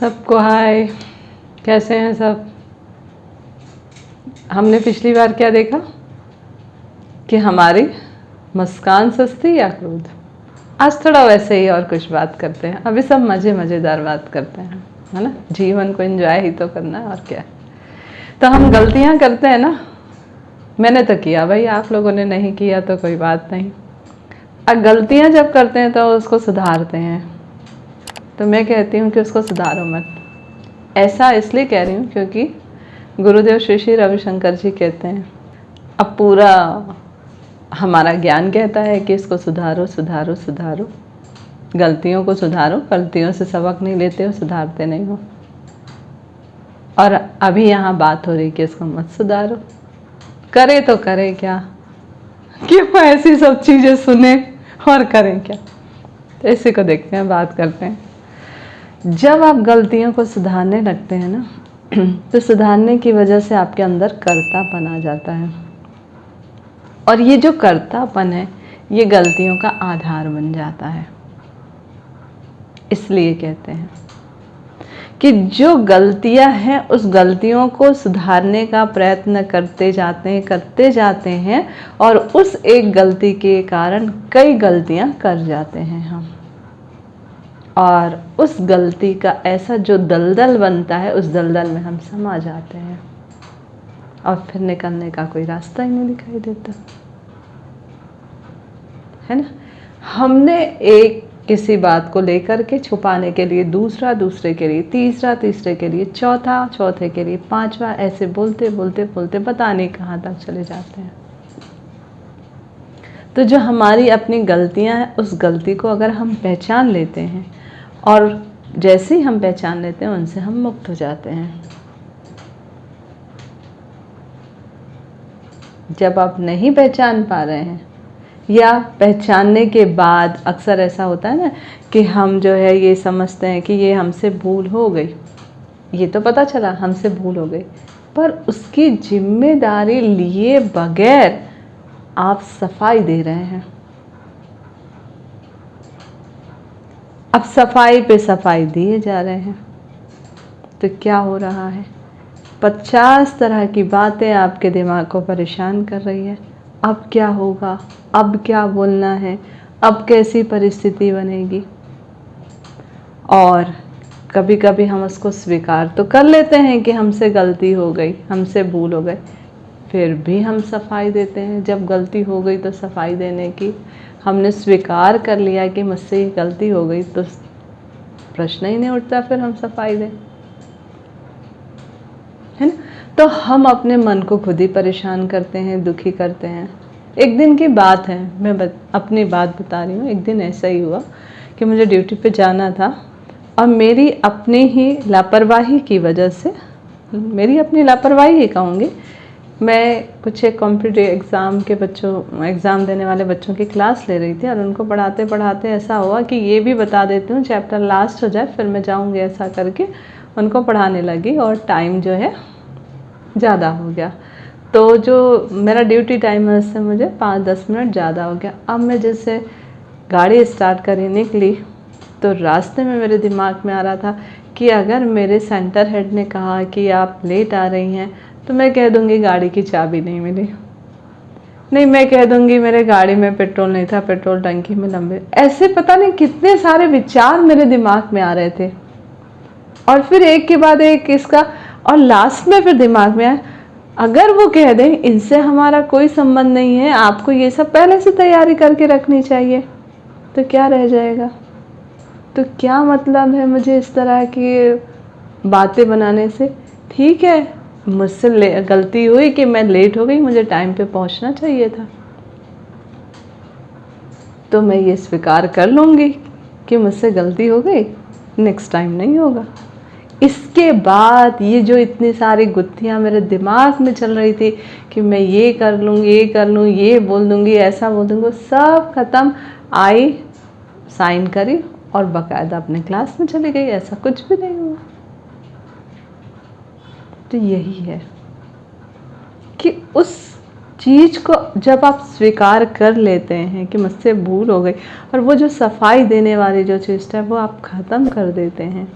सबको हाय। कैसे हैं सब। हमने पिछली बार क्या देखा कि हमारी मुस्कान सस्ती या क्रोध। आज थोड़ा वैसे ही और कुछ बात करते हैं। अभी सब मज़ेदार बात करते हैं, है ना। जीवन को एंजॉय ही तो करना है और क्या है। तो हम गलतियां करते हैं ना। मैंने तो किया भाई, आप लोगों ने नहीं किया तो कोई बात नहीं। अब गलतियां जब करते हैं तो उसको सुधारते हैं। तो मैं कहती हूँ कि उसको सुधारो मत। ऐसा इसलिए कह रही हूँ क्योंकि गुरुदेव श्री श्री रविशंकर जी कहते हैं, अब पूरा हमारा ज्ञान कहता है कि इसको सुधारो सुधारो सुधारो, गलतियों को सुधारो। गलतियों से सबक नहीं लेते हो, सुधारते नहीं हो। और अभी यहाँ बात हो रही कि इसको मत सुधारो। करे तो करे क्या, क्यों ऐसी सब चीज़ें सुने और करें क्या। तो इसी को देखते हैं, बात करते हैं। जब आप गलतियों को सुधारने लगते हैं ना तो सुधारने की वजह से आपके अंदर कर्तापन आ जाता है। और ये जो कर्तापन है ये गलतियों का आधार बन जाता है। इसलिए कहते हैं कि जो गलतियां हैं उस गलतियों को सुधारने का प्रयत्न करते जाते हैं और उस एक गलती के कारण कई गलतियां कर जाते हैं हम। और उस गलती का ऐसा जो दलदल बनता है, उस दलदल में हम समा जाते हैं और फिर निकलने का कोई रास्ता ही नहीं दिखाई देता, है ना। हमने एक किसी बात को लेकर के छुपाने के लिए दूसरा दूसरे के लिए, तीसरा तीसरे के लिए, चौथा चौथे के लिए, पांचवा, ऐसे बोलते बोलते बोलते पता नहीं कहाँ तक चले जाते हैं। तो जो हमारी अपनी गलतियां हैं उस गलती को अगर हम पहचान लेते हैं और जैसे ही हम पहचान लेते हैं उनसे हम मुक्त हो जाते हैं। जब आप नहीं पहचान पा रहे हैं या पहचानने के बाद अक्सर ऐसा होता है ना कि हम जो है ये समझते हैं कि ये हमसे भूल हो गई, ये तो पता चला हमसे भूल हो गई, पर उसकी जिम्मेदारी लिए बगैर आप सफाई दे रहे हैं। अब सफाई पे सफाई दिए जा रहे हैं तो क्या हो रहा है, 50 तरह की बातें आपके दिमाग को परेशान कर रही है। अब क्या होगा, अब क्या बोलना है, अब कैसी परिस्थिति बनेगी। और कभी कभी हम उसको स्वीकार तो कर लेते हैं कि हमसे गलती हो गई, हमसे भूल हो गई, फिर भी हम सफाई देते हैं। जब गलती हो गई तो सफाई देने की, हमने स्वीकार कर लिया कि मुझसे ये गलती हो गई तो प्रश्न ही नहीं उठता फिर हम सफाई दें, है ना। तो हम अपने मन को खुद ही परेशान करते हैं, दुखी करते हैं। एक दिन की बात है, मैं अपनी बात बता रही हूँ। एक दिन ऐसा ही हुआ कि मुझे ड्यूटी पे जाना था और मेरी अपनी ही लापरवाही की वजह से, मेरी अपनी लापरवाही ही कहूँगी, मैं कुछ एक कॉम्पिटिटिव एग्ज़ाम के बच्चों, एग्ज़ाम देने वाले बच्चों की क्लास ले रही थी और उनको पढ़ाते पढ़ाते ऐसा हुआ कि ये भी बता देती हूँ चैप्टर लास्ट हो जाए फिर मैं जाऊँगी, ऐसा करके उनको पढ़ाने लगी और टाइम जो है ज़्यादा हो गया। तो जो मेरा ड्यूटी टाइम है उससे मुझे 5-10 मिनट ज़्यादा हो गया। अब मैं जैसे गाड़ी स्टार्ट करने निकली तो रास्ते में मेरे दिमाग में आ रहा था कि अगर मेरे सेंटर हेड ने कहा कि आप लेट आ रही हैं तो मैं कह दूंगी गाड़ी की चाबी नहीं मिली, नहीं मैं कह दूंगी मेरे गाड़ी में पेट्रोल नहीं था, पेट्रोल टंकी में लंबे, ऐसे पता नहीं कितने सारे विचार मेरे दिमाग में आ रहे थे। और फिर एक के बाद एक इसका, और लास्ट में फिर दिमाग में आया अगर वो कह दें इनसे हमारा कोई संबंध नहीं है, आपको ये सब पहले से तैयारी करके रखनी चाहिए, तो क्या रह जाएगा। तो क्या मतलब है मुझे इस तरह की बातें बनाने से। ठीक है, मुझसे गलती हुई कि मैं लेट हो गई, मुझे टाइम पे पहुंचना चाहिए था, तो मैं ये स्वीकार कर लूँगी कि मुझसे गलती हो गई, नेक्स्ट टाइम नहीं होगा। इसके बाद ये जो इतनी सारी गुत्थियाँ मेरे दिमाग में चल रही थी कि मैं ये कर लूँ, ये कर लूँ, ये बोल दूँगी, ऐसा बोल दूँगी, सब ख़त्म। आई, साइन करी और बाकायदा अपने क्लास में चली गई, ऐसा कुछ भी नहीं हुआ। तो यही है कि उस चीज़ को जब आप स्वीकार कर लेते हैं कि मुझसे भूल हो गई, और वो जो सफाई देने वाली जो चीज़ है वो आप ख़त्म कर देते हैं,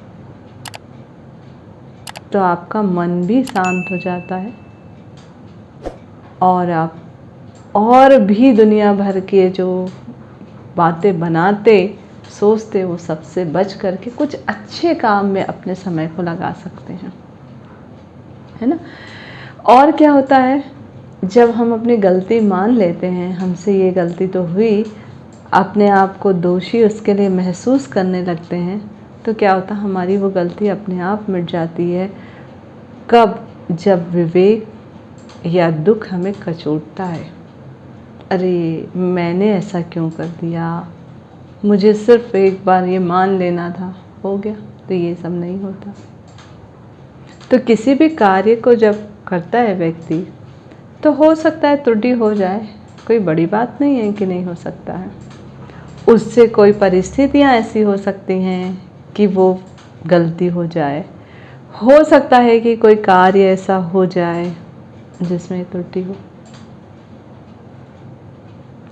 तो आपका मन भी शांत हो जाता है और आप और भी दुनिया भर के जो बातें बनाते सोचते वो सबसे बच करके कुछ अच्छे काम में अपने समय को लगा सकते हैं, है ना। और क्या होता है, जब हम अपनी गलती मान लेते हैं, हमसे ये गलती तो हुई, अपने आप को दोषी उसके लिए महसूस करने लगते हैं, तो क्या होता है, हमारी वो गलती अपने आप मिट जाती है। कब? जब विवेक या दुख हमें कचोटता है, अरे मैंने ऐसा क्यों कर दिया, मुझे सिर्फ एक बार ये मान लेना था, हो गया। तो ये सब नहीं होता। तो किसी भी कार्य को जब करता है व्यक्ति, तो हो सकता है त्रुटि हो जाए, कोई बड़ी बात नहीं है कि नहीं हो सकता है। उससे कोई परिस्थितियाँ ऐसी हो सकती हैं कि वो गलती हो जाए, हो सकता है कि कोई कार्य ऐसा हो जाए जिसमें त्रुटि हो,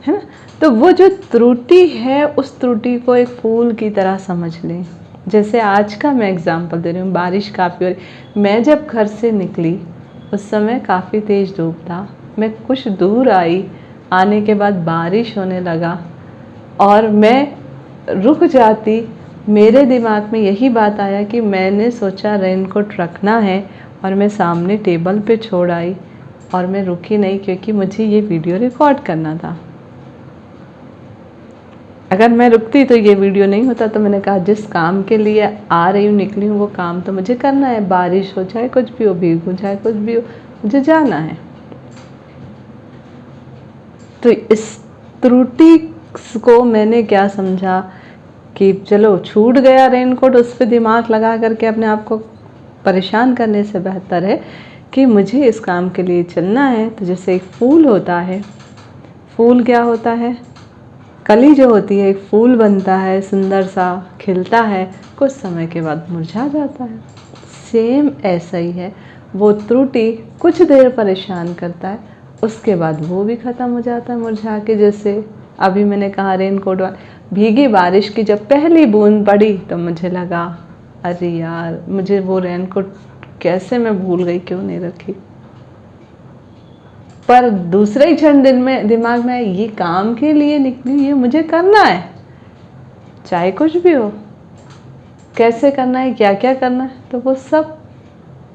है ना। तो वो जो त्रुटि है, उस त्रुटि को एक फूल की तरह समझ लें। जैसे आज का मैं एग्जांपल दे रही हूँ, बारिश काफ़ी हो रही, मैं जब घर से निकली उस समय काफ़ी तेज़ धूप था, मैं कुछ दूर आई, आने के बाद बारिश होने लगा और मैं रुक जाती, मेरे दिमाग में यही बात आया कि मैंने सोचा रेनकोट रखना है और मैं सामने टेबल पे छोड़ आई और मैं रुकी नहीं, क्योंकि मुझे ये वीडियो रिकॉर्ड करना था। अगर मैं रुकती तो ये वीडियो नहीं होता। तो मैंने कहा जिस काम के लिए आ रही हूँ, निकली हूँ, वो काम तो मुझे करना है, बारिश हो चाहे कुछ भी हो, भीग हो चाहे कुछ भी हो, मुझे जाना है। तो इस त्रुटि को मैंने क्या समझा कि चलो छूट गया रेनकोट, उस पर दिमाग लगा करके अपने आप को परेशान करने से बेहतर है कि मुझे इस काम के लिए चलना है। तो जैसे एक फूल होता है, फूल क्या होता है, कली जो होती है, एक फूल बनता है, सुंदर सा खिलता है, कुछ समय के बाद मुरझा जाता है। सेम ऐसा ही है, वो त्रुटि कुछ देर परेशान करता है, उसके बाद वो भी ख़त्म हो जाता है मुरझा के। जैसे अभी मैंने कहा रेनकोट, भीगी बारिश की जब पहली बूंद पड़ी तो मुझे लगा अरे यार, मुझे वो रेनकोट कैसे मैं भूल गई, क्यों नहीं रखी। पर दूसरे ही क्षण दिन में दिमाग में ये काम के लिए निकली, ये मुझे करना है, चाहे कुछ भी हो, कैसे करना है, क्या क्या करना है, तो वो सब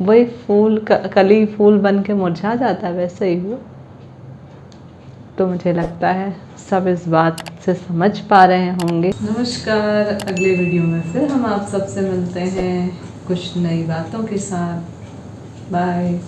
वही फूल कली फूल बन के मुरझा जाता है, वैसे ही हुआ। तो मुझे लगता है सब इस बात से समझ पा रहे होंगे। नमस्कार, अगले वीडियो में फिर हम आप सबसे मिलते हैं कुछ नई बातों के साथ। बाय।